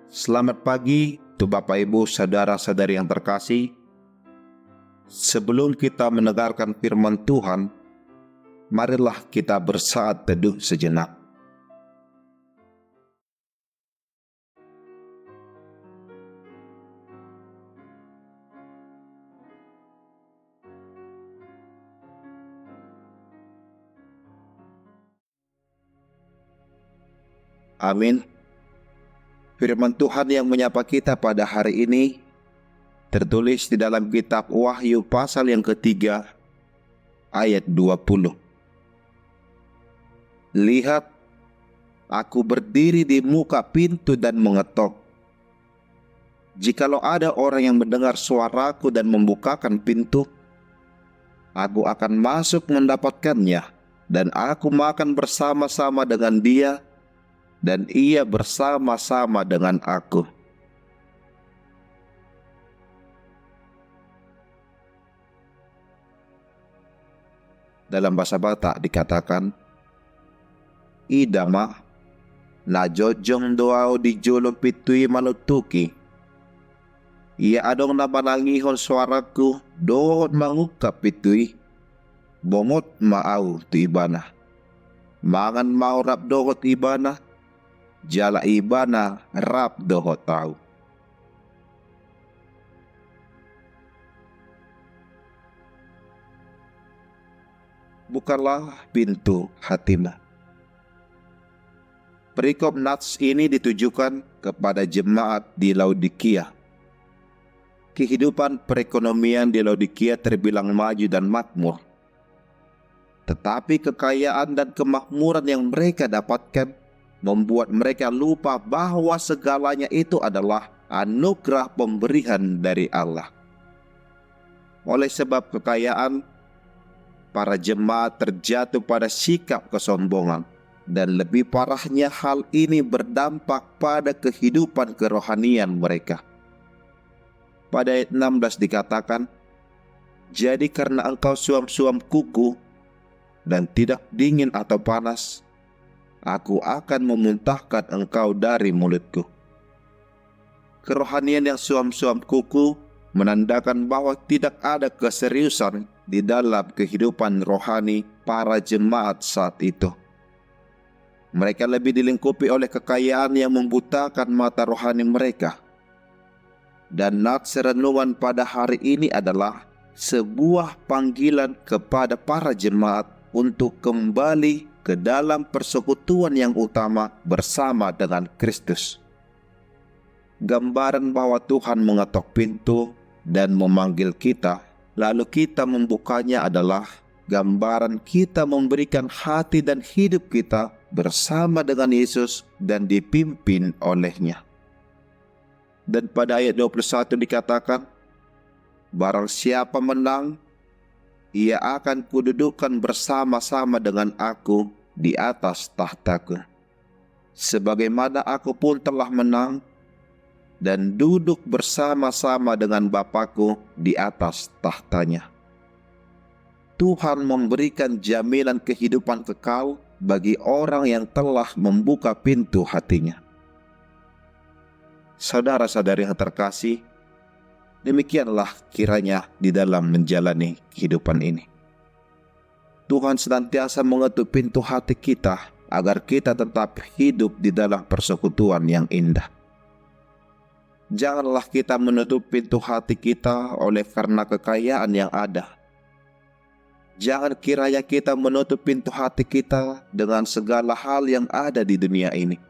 Selamat pagi, Bapak Ibu, saudara-saudari yang terkasih. Sebelum kita mendengarkan firman Tuhan, marilah kita bersaat teduh sejenak. Amin. Firman Tuhan yang menyapa kita pada hari ini tertulis di dalam kitab Wahyu pasal yang ketiga ayat 20. Lihat, aku berdiri di muka pintu dan mengetok. Jikalau ada orang yang mendengar suaraku dan membukakan pintu, aku akan masuk mendapatkannya, dan aku makan bersama-sama dengan dia, dan ia bersama-sama dengan aku. Dalam bahasa Batak dikatakan, idama na jojong doao di julong pitui malutuki. Ia adong na manangihon suaraku doon mangukap pitui. Bongot maaw tu ibana. Mangan mau rap dohot ibana. Jala ibana rap dohot tau. Bukalah pintu hatimu. Perikop nats ini ditujukan kepada jemaat di Laodikia. Kehidupan perekonomian di Laodikia terbilang maju dan makmur. Tetapi kekayaan dan kemakmuran yang mereka dapatkan membuat mereka lupa bahwa segalanya itu adalah anugerah pemberian dari Allah. Oleh sebab kekayaan, para jemaat terjatuh pada sikap kesombongan, dan lebih parahnya hal ini berdampak pada kehidupan kerohanian mereka. Pada ayat 16 dikatakan, jadi karena engkau suam-suam kuku dan tidak dingin atau panas, aku akan memuntahkan engkau dari mulutku. Kerohanian yang suam-suam kuku menandakan bahwa tidak ada keseriusan di dalam kehidupan rohani para jemaat saat itu. Mereka lebih dilingkupi oleh kekayaan yang membutakan mata rohani mereka. Dan nats renungan pada hari ini adalah sebuah panggilan kepada para jemaat untuk kembali ke dalam persekutuan yang utama bersama dengan Kristus. Gambaran bahwa Tuhan mengetok pintu dan memanggil kita, lalu kita membukanya adalah gambaran kita memberikan hati dan hidup kita bersama dengan Yesus dan dipimpin olehnya. Dan pada ayat 21 dikatakan, barang siapa menang, ia akan kududukan bersama-sama dengan aku di atas tahtaku, sebagaimana aku pun telah menang dan duduk bersama-sama dengan Bapakku di atas tahtanya. Tuhan memberikan jaminan kehidupan kekal bagi orang yang telah membuka pintu hatinya. Saudara-saudari yang terkasih, demikianlah kiranya di dalam menjalani kehidupan ini. Tuhan senantiasa mengetuk pintu hati kita agar kita tetap hidup di dalam persekutuan yang indah. Janganlah kita menutup pintu hati kita oleh karena kekayaan yang ada. Jangan kiranya kita menutup pintu hati kita dengan segala hal yang ada di dunia ini.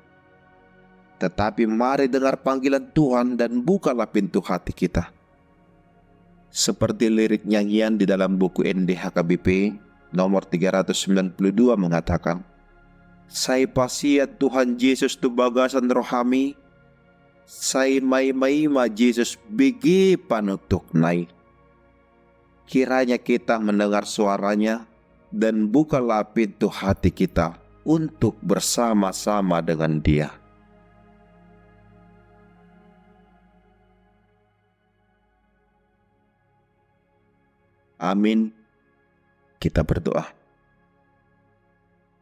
Tetapi mari dengar panggilan Tuhan dan bukalah pintu hati kita. Seperti lirik nyanyian di dalam buku NDHKBP nomor 392 mengatakan, Sai pasiat Tuhan Yesus tu bagasan rohami, sai mai-mai-ma Yesus bigi panutuk nai. Kiranya kita mendengar suaranya dan bukalah pintu hati kita untuk bersama-sama dengan Dia. Amin. Kita berdoa.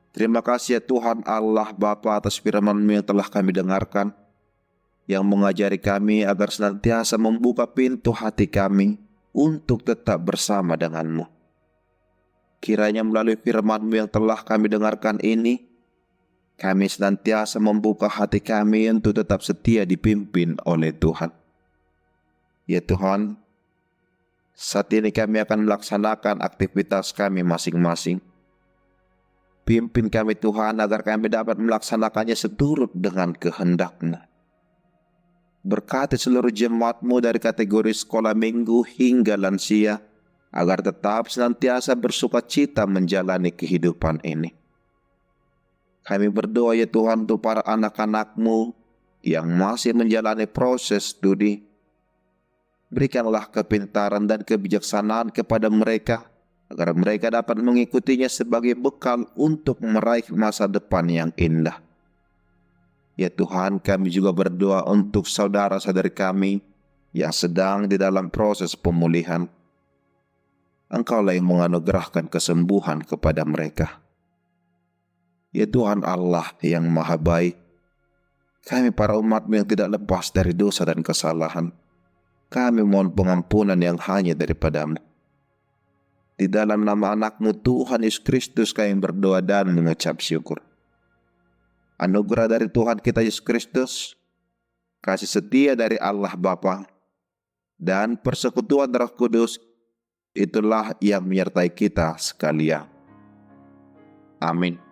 Terima kasih ya Tuhan Allah Bapa atas firman-Mu yang telah kami dengarkan. yang mengajari kami agar senantiasa membuka pintu hati kami untuk tetap bersama denganmu. Kiranya melalui firman-Mu yang telah kami dengarkan ini, kami senantiasa membuka hati kami untuk tetap setia dipimpin oleh Tuhan. Ya Tuhan, saat ini kami akan melaksanakan aktivitas kami masing-masing. Pimpin kami Tuhan agar kami dapat melaksanakannya seturut dengan kehendak-Mu. Berkati seluruh jemaat-Mu dari kategori sekolah minggu hingga lansia, agar tetap senantiasa bersuka cita menjalani kehidupan ini. Kami berdoa ya Tuhan untuk para anak-anak-Mu yang masih menjalani proses studi. Berikanlah kepintaran dan kebijaksanaan kepada mereka, agar mereka dapat mengikutinya sebagai bekal untuk meraih masa depan yang indah. Ya Tuhan, kami juga berdoa untuk saudara-saudari kami yang sedang di dalam proses pemulihan. Engkaulah yang menganugerahkan kesembuhan kepada mereka. Ya Tuhan Allah yang maha baik, kami para umat-Mu yang tidak lepas dari dosa dan kesalahan, kami mohon pengampunan yang hanya daripada-Mu. Di dalam nama anak-Mu Tuhan Yesus Kristus kami berdoa dan mengucap syukur. Anugerah dari Tuhan kita Yesus Kristus, kasih setia dari Allah Bapa, dan persekutuan Roh Kudus, itulah yang menyertai kita sekalian. Amin.